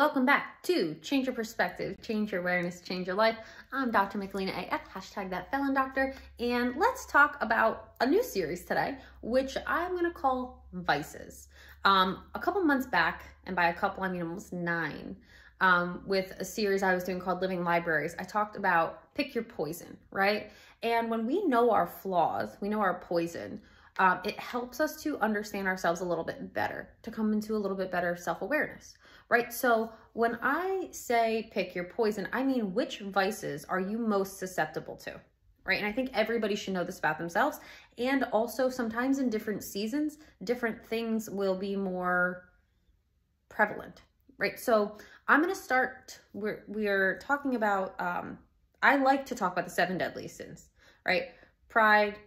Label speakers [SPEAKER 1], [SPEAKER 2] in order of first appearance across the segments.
[SPEAKER 1] Welcome back to Change Your Perspective, Change Your Awareness, Change Your Life. I'm Dr. Michelina AF, hashtag that felon doctor, and let's talk about a new series today, which I'm gonna call Vices. A couple months back, and by a couple I mean almost 9, with a series I was doing called Living Libraries, I talked about pick your poison, right? And when we know our flaws, we know our poison, it helps us to understand ourselves a little bit better, to come into a little bit better self-awareness, right? So when I say pick your poison, I mean which vices are you most susceptible to, right? And I think everybody should know this about themselves. And also sometimes in different seasons, different things will be more prevalent, right? So I'm going to start, we're talking about, I like to talk about the 7 deadly sins, right? Pride,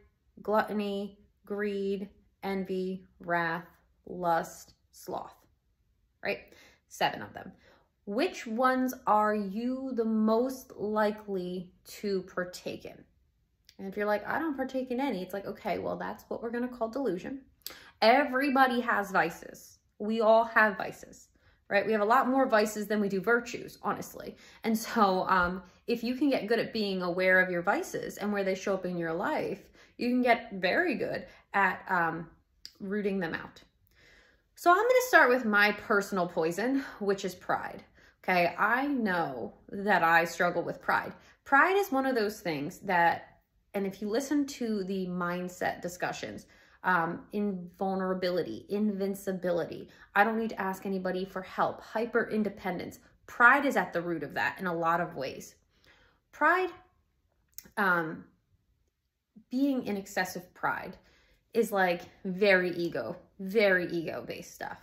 [SPEAKER 1] gluttony, greed, envy, wrath, lust, sloth, right? 7 of them. Which ones are you the most likely to partake in? And if you're like, I don't partake in any, it's like, okay, well, that's what we're going to call delusion. Everybody has vices. We all have vices, right? We have a lot more vices than we do virtues, honestly. And so if you can get good at being aware of your vices and where they show up in your life, you can get very good at rooting them out. So I'm going to start with my personal poison, which is pride. Okay, I know that I struggle with pride. Pride is one of those things that, and if you listen to the mindset discussions, invulnerability, invincibility, I don't need to ask anybody for help, hyper independence. Pride is at the root of that in a lot of ways. Pride, being in excessive pride is like very ego-based stuff.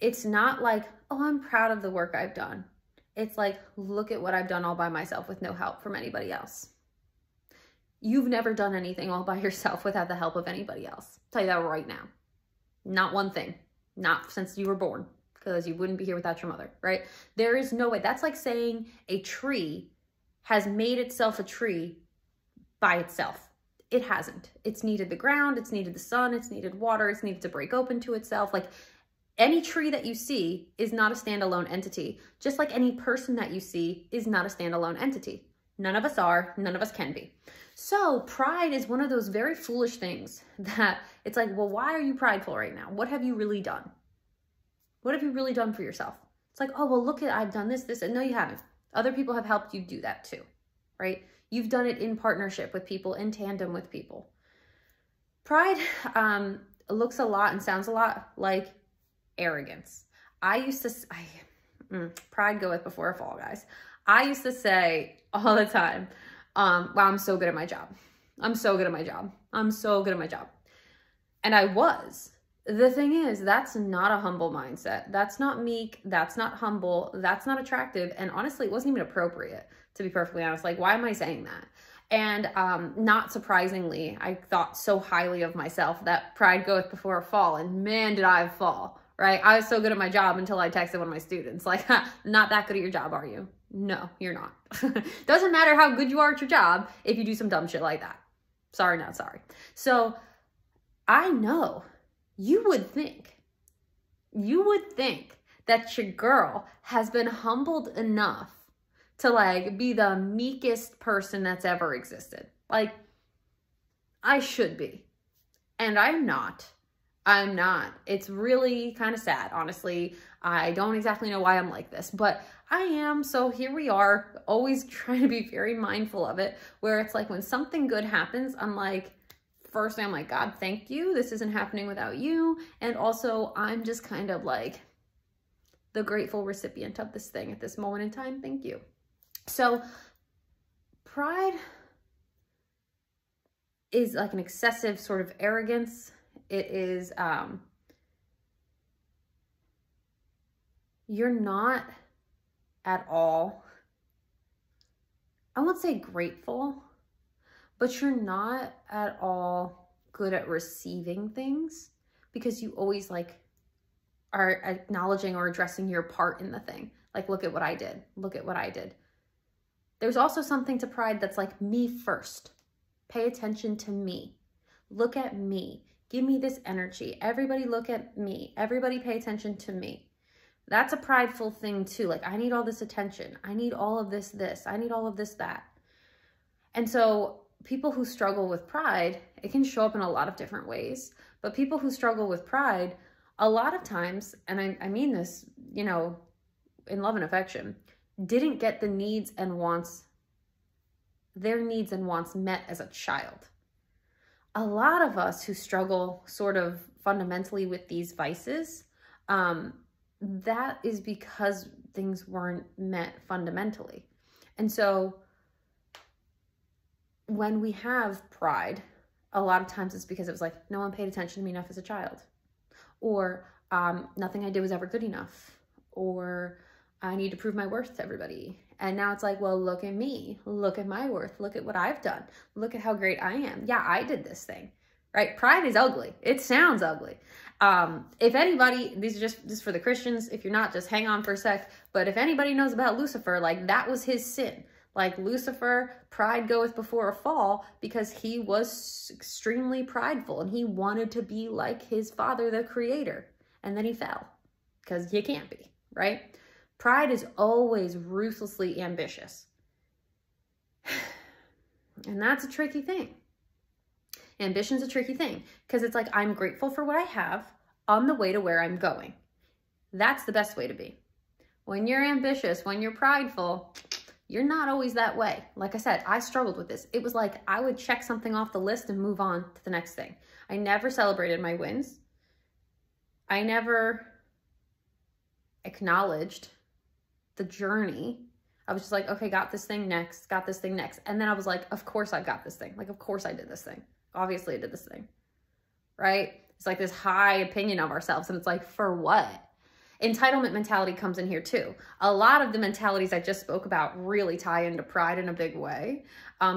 [SPEAKER 1] It's not like, oh, I'm proud of the work I've done. It's like, look at what I've done all by myself with no help from anybody else. You've never done anything all by yourself without the help of anybody else. I'll tell you that right now. Not one thing. Not since you were born, because you wouldn't be here without your mother, right? There is no way. That's like saying a tree has made itself a tree by itself. It hasn't. It's needed the ground, it's needed the sun, it's needed water, it's needed to break open to itself. Like any tree that you see is not a standalone entity, just like any person that you see is not a standalone entity. None of us are, none of us can be. So pride is one of those very foolish things that it's like, well, why are you prideful right now? What have you really done? What have you really done for yourself? It's like, oh, well, look at, I've done this. And no, you haven't. Other people have helped you do that too, right? You've done it in partnership with people, in tandem with people. Pride looks a lot and sounds a lot like arrogance. Pride goeth before a fall, guys. I used to say all the time, wow, I'm so good at my job. I'm so good at my job. I'm so good at my job. And I was. The thing is, that's not a humble mindset. That's not meek. That's not humble. That's not attractive. And honestly, it wasn't even appropriate, to be perfectly honest. Like, why am I saying that? And not surprisingly, I thought so highly of myself that pride goeth before a fall. And man, did I fall, right? I was so good at my job until I texted one of my students, like, not that good at your job, are you? No, you're not. Doesn't matter how good you are at your job if you do some dumb shit like that. Sorry, not sorry. So I know you would think that your girl has been humbled enough to like be the meekest person that's ever existed. Like, I should be. And I'm not. I'm not. It's really kind of sad, honestly. I don't exactly know why I'm like this, but I am. So here we are, always trying to be very mindful of it, where it's like when something good happens, I'm like, first I'm like, God, thank you. This isn't happening without you. And also I'm just kind of like the grateful recipient of this thing at this moment in time. Thank you. So pride is like an excessive sort of arrogance. It is, you're not at all, I won't say grateful, but you're not at all good at receiving things because you always like are acknowledging or addressing your part in the thing. Like, look at what I did. Look at what I did. There's also something to pride that's like me first. Pay attention to me. Look at me. Give me this energy. Everybody look at me. Everybody pay attention to me. That's a prideful thing too. Like, I need all this attention. I need all of this, I need all of this, that. And so people who struggle with pride, it can show up in a lot of different ways, but people who struggle with pride, a lot of times, and I mean this, you know, in love and affection, didn't get the needs and wants, their needs and wants met as a child. A lot of us who struggle sort of fundamentally with these vices, that is because things weren't met fundamentally. And so when we have pride, a lot of times it's because it was like, no one paid attention to me enough as a child. Or nothing I did was ever good enough. Or I need to prove my worth to everybody. And now it's like, well, look at me. Look at my worth. Look at what I've done. Look at how great I am. Yeah, I did this thing, right? Pride is ugly. It sounds ugly. If anybody, these are just for the Christians, if you're not, just hang on for a sec. But if anybody knows about Lucifer, like, that was his sin. Like, Lucifer, pride goeth before a fall, because he was extremely prideful and he wanted to be like his father, the creator. And then he fell, because you can't be, right? Pride is always ruthlessly ambitious. And that's a tricky thing. Ambition's a tricky thing, because it's like, I'm grateful for what I have on the way to where I'm going. That's the best way to be. When you're ambitious, when you're prideful, you're not always that way. Like I said, I struggled with this. It was like I would check something off the list and move on to the next thing. I never celebrated my wins. I never acknowledged the journey. I was just like, okay, got this thing next, got this thing next. And then I was like, of course I got this thing. Like, of course I did this thing. Obviously I did this thing, right? It's like this high opinion of ourselves. And it's like, for what? Entitlement mentality comes in here too. A lot of the mentalities I just spoke about really tie into pride in a big way,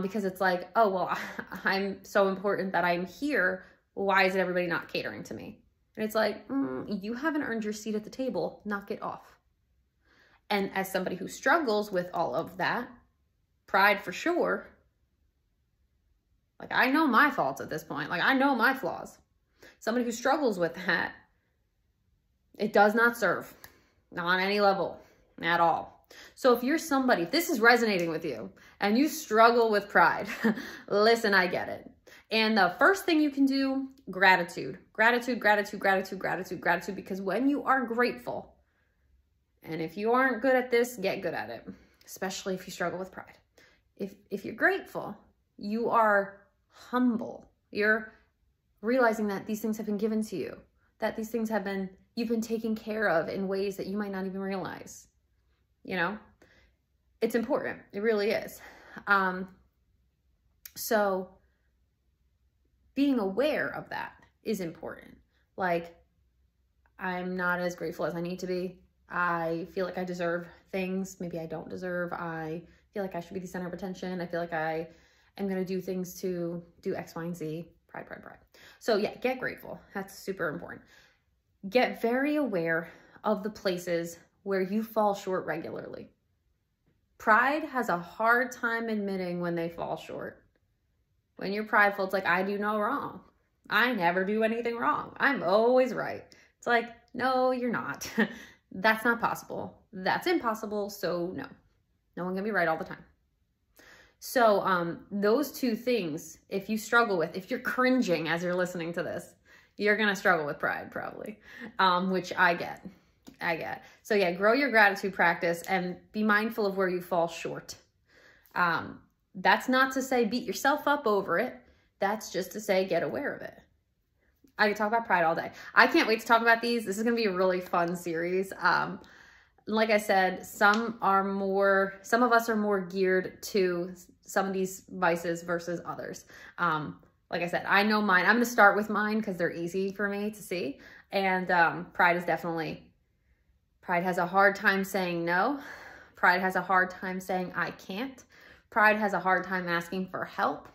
[SPEAKER 1] because it's like, oh, well, I'm so important that I'm here. Why is everybody not catering to me? And it's like, you haven't earned your seat at the table. Knock it off. And as somebody who struggles with all of that, pride for sure, like, I know my faults at this point. Like, I know my flaws. Somebody who struggles with that, it does not serve, not on any level at all. So if you're somebody, if this is resonating with you and you struggle with pride, listen, I get it. And the first thing you can do, gratitude, gratitude, gratitude, gratitude, gratitude, gratitude, because when you are grateful, and if you aren't good at this, get good at it, especially if you struggle with pride. If you're grateful, you are humble. You're realizing that these things have been given to you, that these things have been, you've been taken care of in ways that you might not even realize. You know, it's important. It really is. So being aware of that is important. Like, I'm not as grateful as I need to be. I feel like I deserve things maybe I don't deserve. I feel like I should be the center of attention. I feel like I am going to do things to do X, Y, and Z. Pride, pride, pride. So yeah, get grateful. That's super important. Get very aware of the places where you fall short regularly. Pride has a hard time admitting when they fall short. When you're prideful, it's like, I do no wrong. I never do anything wrong. I'm always right. It's like, no, you're not. That's not possible. That's impossible. So no one can be right all the time. So those two things, if you struggle with, if you're cringing as you're listening to this, you're going to struggle with pride probably, which I get. So yeah, grow your gratitude practice and be mindful of where you fall short. That's not to say beat yourself up over it. That's just to say get aware of it. I could talk about pride all day. I can't wait to talk about these. This is going to be a really fun series. Like I said, some of us are more geared to some of these vices versus others. Like I said, I know mine. I'm going to start with mine because they're easy for me to see. And pride has a hard time saying no. Pride has a hard time saying I can't. Pride has a hard time asking for help.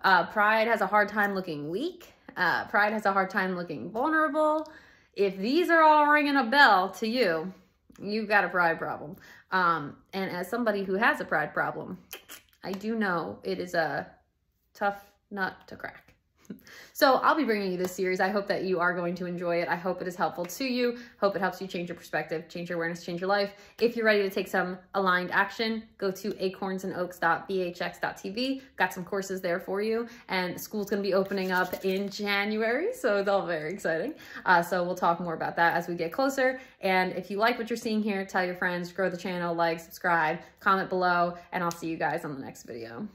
[SPEAKER 1] Pride has a hard time looking weak. Pride has a hard time looking vulnerable. If these are all ringing a bell to you, you've got a pride problem. And as somebody who has a pride problem, I do know it is a tough nut to crack. So I'll be bringing you this series. I hope that you are going to enjoy it. I hope it is helpful to you. Hope it helps you change your perspective, change your awareness, change your life. If you're ready to take some aligned action, go to acornsandoaks.bhx.tv. Got some courses there for you. And school's going to be opening up in January, so it's all very exciting. So we'll talk more about that as we get closer. And if you like what you're seeing here, tell your friends, grow the channel, like, subscribe, comment below, and I'll see you guys on the next video.